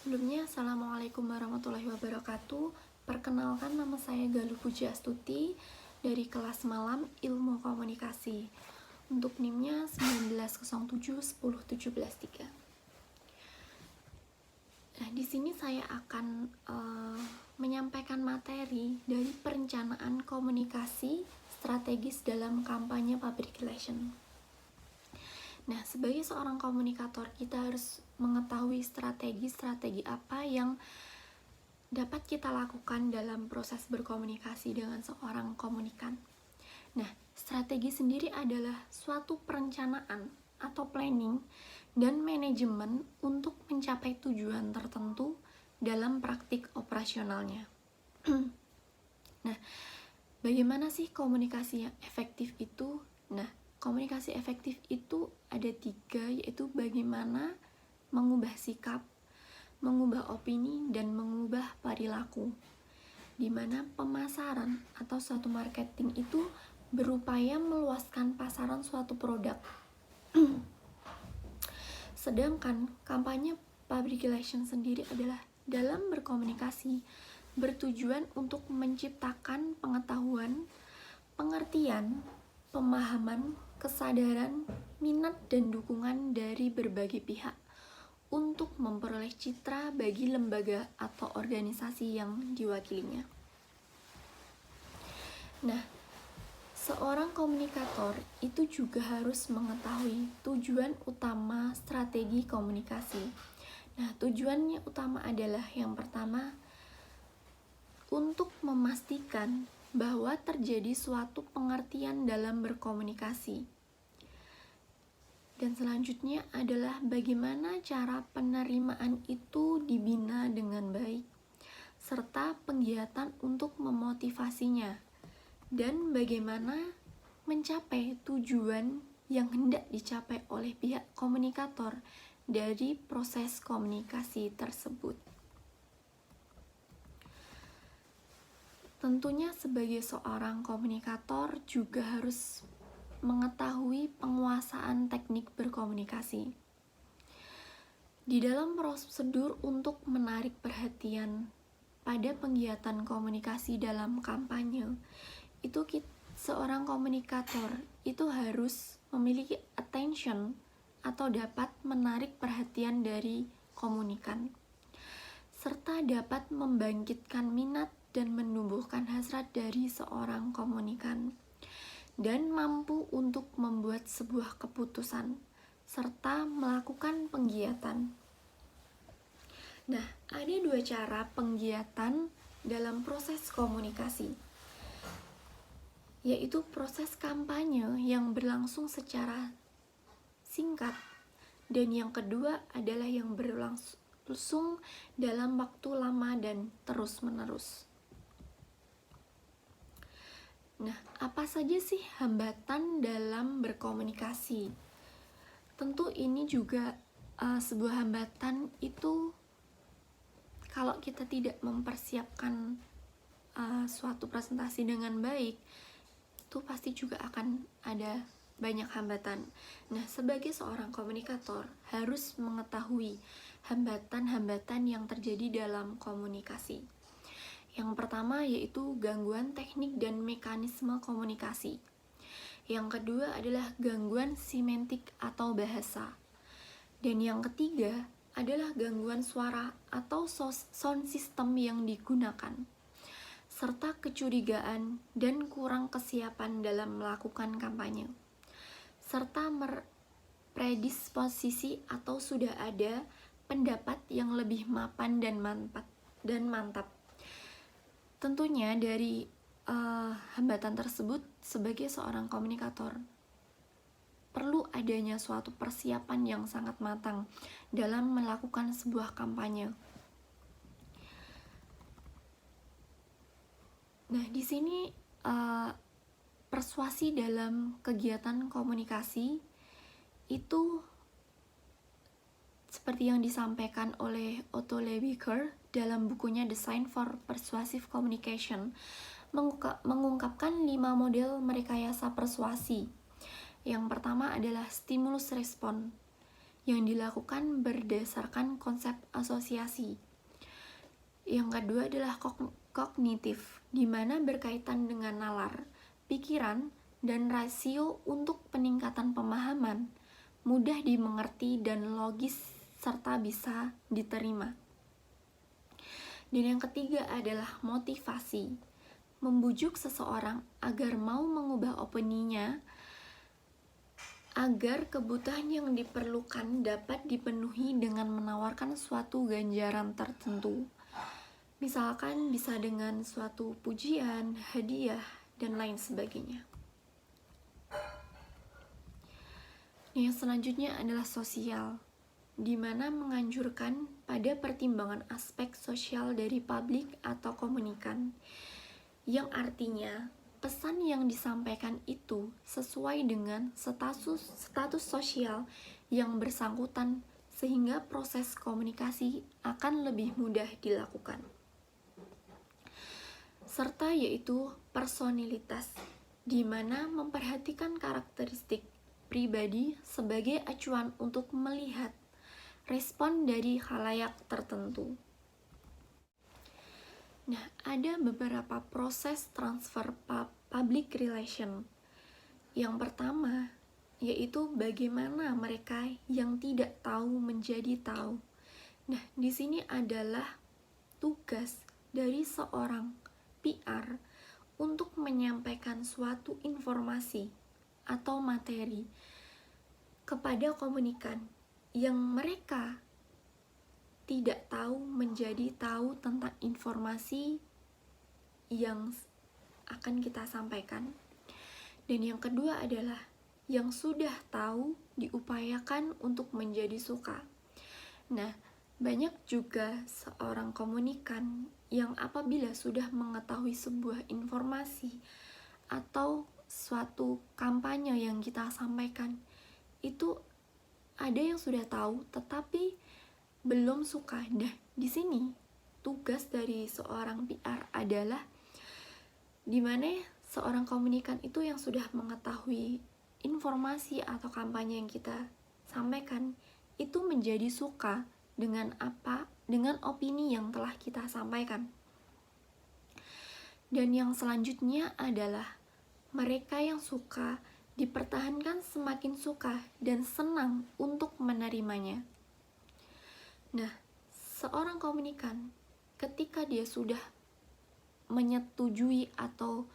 Sebelumnya, Assalamualaikum warahmatullahi wabarakatuh. Perkenalkan, nama saya Galuh Puji Astuti dari kelas malam Ilmu Komunikasi. Untuk NIM-nya 1907 Nah, di sini saya akan menyampaikan materi dari perencanaan komunikasi strategis dalam kampanye public relation. Nah, sebagai seorang komunikator, kita harus mengetahui strategi apa yang dapat kita lakukan dalam proses berkomunikasi dengan seorang komunikan. Nah, strategi sendiri adalah suatu perencanaan atau planning dan manajemen untuk mencapai tujuan tertentu dalam praktik operasionalnya. Nah, bagaimana sih komunikasi yang efektif itu? Nah, komunikasi efektif itu ada 3, yaitu bagaimana mengubah sikap, mengubah opini, dan mengubah perilaku. Di mana pemasaran atau suatu marketing itu berupaya meluaskan pasaran suatu produk. Sedangkan kampanye public relation sendiri adalah dalam berkomunikasi bertujuan untuk menciptakan pengetahuan, pengertian, pemahaman, kesadaran, minat, dan dukungan dari berbagai pihak untuk memperoleh citra bagi lembaga atau organisasi yang diwakilinya. Nah, seorang komunikator itu juga harus mengetahui tujuan utama strategi komunikasi. Nah, tujuannya utama adalah yang pertama, untuk memastikan bahwa terjadi suatu pengertian dalam berkomunikasi. Dan selanjutnya adalah bagaimana cara penerimaan itu dibina dengan baik, serta penggiatan untuk memotivasinya, dan bagaimana mencapai tujuan yang hendak dicapai oleh pihak komunikator dari proses komunikasi tersebut. Tentunya sebagai seorang komunikator juga harus mengetahui penguasaan teknik berkomunikasi. Di dalam prosedur untuk menarik perhatian pada kegiatan komunikasi dalam kampanye, itu seorang komunikator itu harus memiliki attention atau dapat menarik perhatian dari komunikan, serta dapat membangkitkan minat dan menumbuhkan hasrat dari seorang komunikan, dan mampu untuk membuat sebuah keputusan, serta melakukan penggiatan. Nah, ada 2 cara penggiatan dalam proses komunikasi, yaitu proses kampanye yang berlangsung secara singkat, dan yang kedua adalah yang berlangsung dalam waktu lama dan terus-menerus. Nah, apa saja sih hambatan dalam berkomunikasi? Tentu ini juga sebuah hambatan itu kalau kita tidak mempersiapkan suatu presentasi dengan baik, itu pasti juga akan ada banyak hambatan. Nah, sebagai seorang komunikator harus mengetahui hambatan-hambatan yang terjadi dalam komunikasi. Yang pertama yaitu gangguan teknik dan mekanisme komunikasi. Yang kedua adalah gangguan semantik atau bahasa. Dan yang ketiga adalah gangguan suara atau sound system yang digunakan, serta kecurigaan dan kurang kesiapan dalam melakukan kampanye, serta predisposisi atau sudah ada pendapat yang lebih mapan dan mantap. Tentunya dari hambatan tersebut, sebagai seorang komunikator perlu adanya suatu persiapan yang sangat matang dalam melakukan sebuah kampanye. Nah, di sini persuasi dalam kegiatan komunikasi itu seperti yang disampaikan oleh Otto Lewiker dalam bukunya Design for Persuasive Communication, mengungkapkan 5 model merekayasa persuasi. Yang pertama adalah stimulus respon, yang dilakukan berdasarkan konsep asosiasi. Yang kedua adalah kognitif, di mana berkaitan dengan nalar, pikiran, dan rasio untuk peningkatan pemahaman, mudah dimengerti dan logis serta bisa diterima. Dan yang ketiga adalah motivasi, membujuk seseorang agar mau mengubah opininya agar kebutuhan yang diperlukan dapat dipenuhi dengan menawarkan suatu ganjaran tertentu. Misalkan bisa dengan suatu pujian, hadiah, dan lain sebagainya. Yang selanjutnya adalah sosial, di mana menganjurkan pada pertimbangan aspek sosial dari publik atau komunikan, yang artinya pesan yang disampaikan itu sesuai dengan status sosial yang bersangkutan sehingga proses komunikasi akan lebih mudah dilakukan. Serta yaitu personalitas, di mana memperhatikan karakteristik pribadi sebagai acuan untuk melihat respon dari khalayak tertentu. Nah, ada beberapa proses transfer public relation. Yang pertama, yaitu bagaimana mereka yang tidak tahu menjadi tahu. Nah, di sini adalah tugas dari seorang PR untuk menyampaikan suatu informasi atau materi kepada komunikan yang mereka tidak tahu menjadi tahu tentang informasi yang akan kita sampaikan. Dan yang kedua adalah yang sudah tahu diupayakan untuk menjadi suka. Nah, banyak juga seorang komunikan yang apabila sudah mengetahui sebuah informasi atau suatu kampanye yang kita sampaikan, itu ada yang sudah tahu tetapi belum suka. Nah, di sini tugas dari seorang PR adalah di mana seorang komunikan itu yang sudah mengetahui informasi atau kampanye yang kita sampaikan itu menjadi suka dengan apa? Dengan opini yang telah kita sampaikan. Dan yang selanjutnya adalah mereka yang suka dipertahankan semakin suka dan senang untuk menerimanya. Nah, seorang komunikan ketika dia sudah menyetujui atau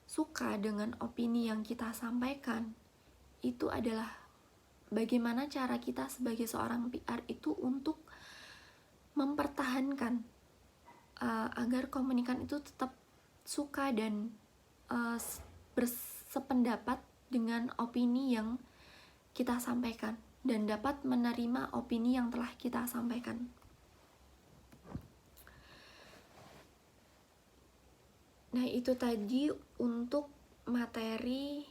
suka dengan opini yang kita sampaikan, itu adalah bagaimana cara kita sebagai seorang PR itu untuk mempertahankan agar komunikan itu tetap suka dan bersependapat dengan opini yang kita sampaikan dan dapat menerima opini yang telah kita sampaikan. Nah, itu tadi untuk materi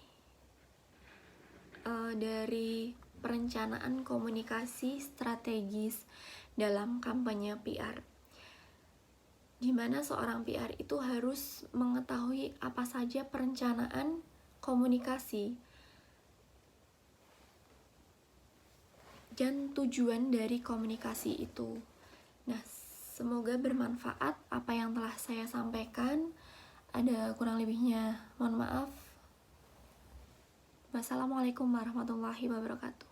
dari perencanaan komunikasi strategis dalam kampanye PR, di mana seorang PR itu harus mengetahui apa saja perencanaan komunikasi dan tujuan dari komunikasi itu. Nah, semoga bermanfaat apa yang telah saya sampaikan. Ada kurang lebihnya, mohon maaf. Wassalamualaikum warahmatullahi wabarakatuh.